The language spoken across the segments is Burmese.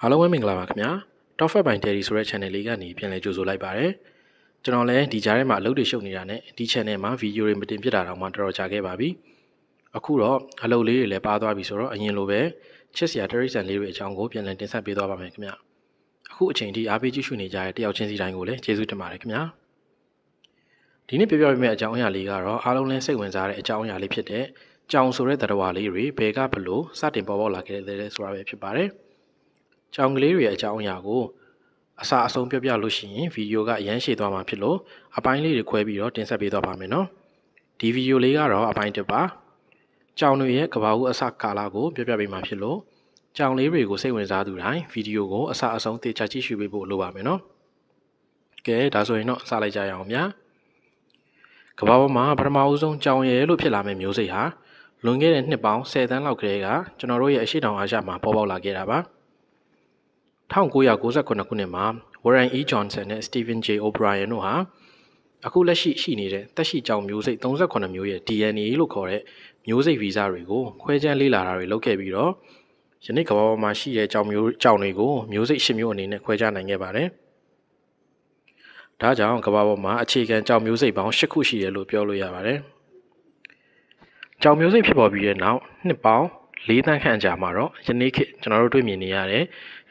အားလုံးပဲမင်္ဂလာပါခင်ဗျာ Top 5 by Terry ဆိုတဲ့ channel လေးကနေပြန်လည်ကြိုဆိုလိုက်ပါတယ်ကျွန်တော်လည်းဒီကြားထဲမှာအလုပ်တွေရှုပ်နေတာနဲ့ဒီ channel မှာဗီဒီယိုတွေမတင်ပြတာတော့မှတော်တော်ကြာခဲ့ပါပြီအခုတော့အလုပ်လေးတွေလည်းပါသွားပြီဆိုတော့အရင်လိုပဲချစ်စရာတရိတ်ဆန်လေးတွေအကြောင်းကိုပြန်လည်တင်ဆက်ပေးသွားပါမယ်ခင်ဗျအခုအချိန်ထိအားပေးကြည့်ရှုနေကြတဲ့တယောက်ချင်းစီတိုင်းကိုလည်းကျေးဇူးတင်ပါတယ်ခင်ဗျာဒီနေ့ပြောပြပေးမယ့်အကြောင်းအရာလေးကတော့အားလုံးလည်းစိတ်ဝင်စားတဲ့အကြောင်းအရာလေးဖြစ်တဲ့ကြောင်ဆိုတဲ့သတ္တဝါလေးတွေဘယ်ကဘလို့စတင်ပေါ်ပေါက်လာခဲ့တယ်လဲဆိုတာပဲဖြစ်ပါတယ်ကြောင်ကလေးတွေရဲ့အကြောင်းအရာကိုအစအဆုံးပြောပြလို့ရှိရင်ဗီဒီယိုကအရန်ရှည်သွားမှာဖြစ်လို့အပိုင်းလေးတွေခွဲပြီးတော့တင်ဆက်ပေးသွားပါမယ်နော်ဒီဗီဒီယိုလေးကတော့အပိုင်းတစ်ပါကြောင်တွေရဲ့ကဘာဦးအစကာလကိုပြောပြပေးမှာဖြစ်လို့ကြောင်လေးတွေကိုစိတ်ဝင်စားသူတိုင်းဗီဒီယိုကိုအစအဆုံးသေချာကြည့်ရှုပေးဖို့လိုပါမယ်နော်ကဲဒါဆိုရင်တော့စလိုက်ကြရအောင်ဗျာကဘာပေါ်မှာပထမဦးဆုံးကြောင်ရဲလို့ဖြစ်လာမယ့်မျိုးစိတ်ဟာလွန်ခဲ့တဲ့နှစ်ပေါင်း10 သန်းလောက်ကလေးကကျွန်တော်တို့ရဲ့အရှိတောင်အာရှမှာပေါ်ပေါက်လာခဲ့တာပါ1998ခုနှစ်မှာ Warren E. Johnson နဲ့ Stephen J. O'Brien တို့ဟာအခုလက်ရှိနေတဲ့သက်ရှိကြောင်မျိုးစိတ်38မျိုးရဲ့ DNA လို့ခေါ်တဲ့မျိုးစိတ်ဗီဇတွေကိုခွဲခြမ်းလေ့လာတာတွေလုပ်ခဲ့ပြီးတော့ယနေ့ကမ္ဘာပေါ်မှာရှိတဲ့ကြောင်တွေကိုမျိုးစိတ်10မျိုးအနေနဲ့ခွဲခြားနိုင်ခဲ့ပါတယ်။ဒါကြောင့်ကမ္ဘာပေါ်မှာအခြေခံကြောင်မျိုးစိတ်ပေါင်း10ခုရှိတယ်လို့ပြောလို့ရပါတယ်။ကြောင်မျိုးစိတ်ဖြစ်ပေါ်ပြီးတဲ့နောက်နှစ်ပေါင်း4 သန်းခန့်ကြာမှာတော့ယနေ့ခေတ်ကျွန်တော်တို့တွေ့မြင်နေရတဲ့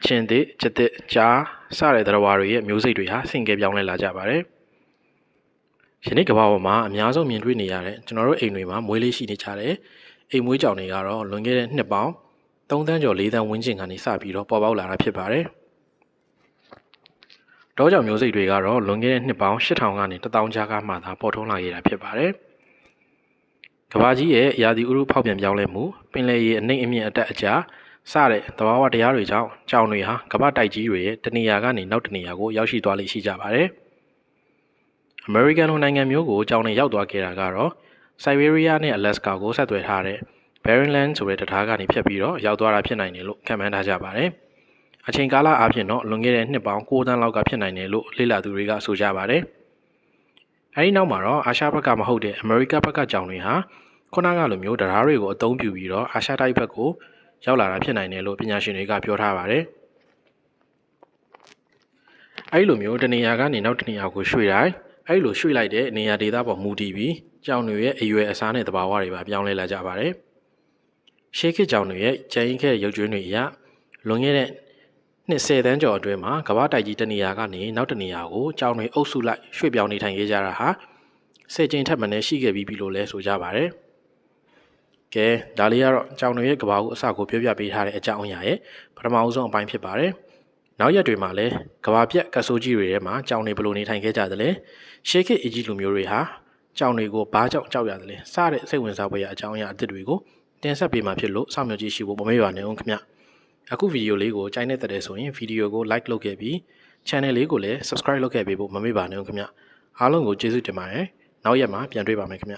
ချင်းသစ်၊ချက်သစ်၊ကြားစတဲ့သတ္တဝါတွေရဲ့မျိုးစိတ်တွေဟာဆင့်ကဲပြောင်းလဲလာကြပါတယ်။ယနေ့ကမ္ဘာပေါ်မှာအများဆုံးမြင်တွေ့နေရတဲ့ကျွန်တော်တို့အိမ်တွေမှာမွေးလေးရှိနေကြတဲ့အိမ်မွေးကြောင်တွေကတော့လွန်ခဲ့တဲ့နှစ်ပေါင်း3 သန်းကျော်4 သန်းဝန်းကျင်ကနေစပြီးတော့ပေါ်ပေါက်လာတာဖြစ်ပါတယ်။တောကြောင်မျိုးစိတ်တွေကတော့လွန်ခဲ့တဲ့နှစ်ပေါင်း8000ကနေ1000ကြားကမှသာပေါ်ထွန်းလာခဲ့တာဖြစ်ပါတယ်။ကမ္ဘာကြီးရဲ့ရာသီဥတုဖောက်ပြန်ပြောင်းလဲမှုပင်လယ်ရေအနှိမ့်အမြင့်အတက်အကျစတဲ့သဘာဝတရားတွေကြောင့်ကြောင်တွေဟာကမ္ဘာတိုက်ကြီးတွေရဲ့တနေရာကနေနောက်တနေရာကိုရောက်ရှိသွားလိမ့်ရှိကြပါတယ်။ American နိုင်ငံမျိုးကိုကြောင်တွေရောက်သွားခဲ့တာကတော့ Siberia နဲ့ Alaska ကိုဆက်သွယ်ထားတဲ့ Bering Land ဆိုတဲ့တံတားကနေဖြတ်ပြီးတော့ရောက်သွားတာဖြစ်နိုင်တယ်လို့ခန့်မှန်းထားကြပါတယ်။အချိန်ကာလအားဖြင့်တော့လွန်ခဲ့တဲ့နှစ်ပေါင်း9 သန်းလောက်ကဖြစ်နိုင်တယ်လို့လေ့လာသူတွေကဆိုကြပါတယ်။အဲဒီနောက်မှာတော့အာရှဘက်ကမဟုတ်တဲ့ America ဘက်ကကြောင်တွေဟာခုနကလိုမျိုးတရားတွေကိုအသုံးပြုပြီးတော့အာရှတိုက်ဘက်ကိုရောက်လာတာဖြစ်နိုင်တယ်လို့ပညာရှင်တွေကပြောထားပါတယ်။အဲဒီလိုမျိုးတနေရာကနေနောက်တနေရာကိုရွှေ့တိုင်းအဲဒီလိုရွှေ့လိုက်တဲ့နေရာဒေသပေါ်မူတည်ပြီးကြောင်တွေရဲ့အရွယ်အစားနဲ့သဘာဝတွေပါပြောင်းလဲလာကြပါတယ်။ရှေးခေတ်ကြောင်တွေရဲ့ကျန်ရင်ခဲ့ရုပ်ကြွင်းတွေအရလွန်ခဲ့တဲ့နှစ်10 သန်းကျော်အတွင်းမှာကမ္ဘာတိုက်ကြီးတနေရာကနေနောက်တနေရာကိုကြောင်တွေအုပ်စုလိုက်ရွှေ့ပြောင်းနေထိုင်ခဲ့ကြတာဟာ10 ကြိမ်ထက်မနည်းရှိခဲ့ပြီးပြီလို့လည်းဆိုကြပါတယ်။ကဲဒါလေးကတော့ကြောင်တွေရဲ့ကဘာကိုအစကိုပြောပြပေးထားတဲ့အကြောင်းအရာရဲ့ပထမအဆုံးအပိုင်းဖြစ်ပါတယ်။နောက်ရက်တွေမှာလည်းကဘာပြက်ကဆိုးကြီးတွေထဲမှာကြောင်တွေဘယ်လိုနေထိုင်ခဲ့ကြသလဲ။ရှေးခေတ်အကြီးလူမျိုးတွေဟာကြောင်တွေကိုဘာကြောင့်ကြောက်ရသလဲစတဲ့စိတ်ဝင်စားဖွယ်ရာအကြောင်းအရာအသစ်တွေကိုတင်ဆက်ပေးမှာဖြစ်လို့စောင့်မျှော်ကြည့်ရှုဖို့မမေ့ပါနဲ့ဦးခင်ဗျ။အခုဗီဒီယိုလေးကိုကြိုက်တဲ့ဆိုရင်ဗီဒီယိုကို like လုပ်ခဲ့ပြီး channel လေးကိုလည်း subscribe လုပ်ခဲ့ပေးဖို့မမေ့ပါနဲ့ဦးခင်ဗျ။အားလုံးကိုကျေးဇူးတင်ပါတယ်။နောက်ရက်မှာပြန်တွေ့ပါမယ်ခင်ဗျ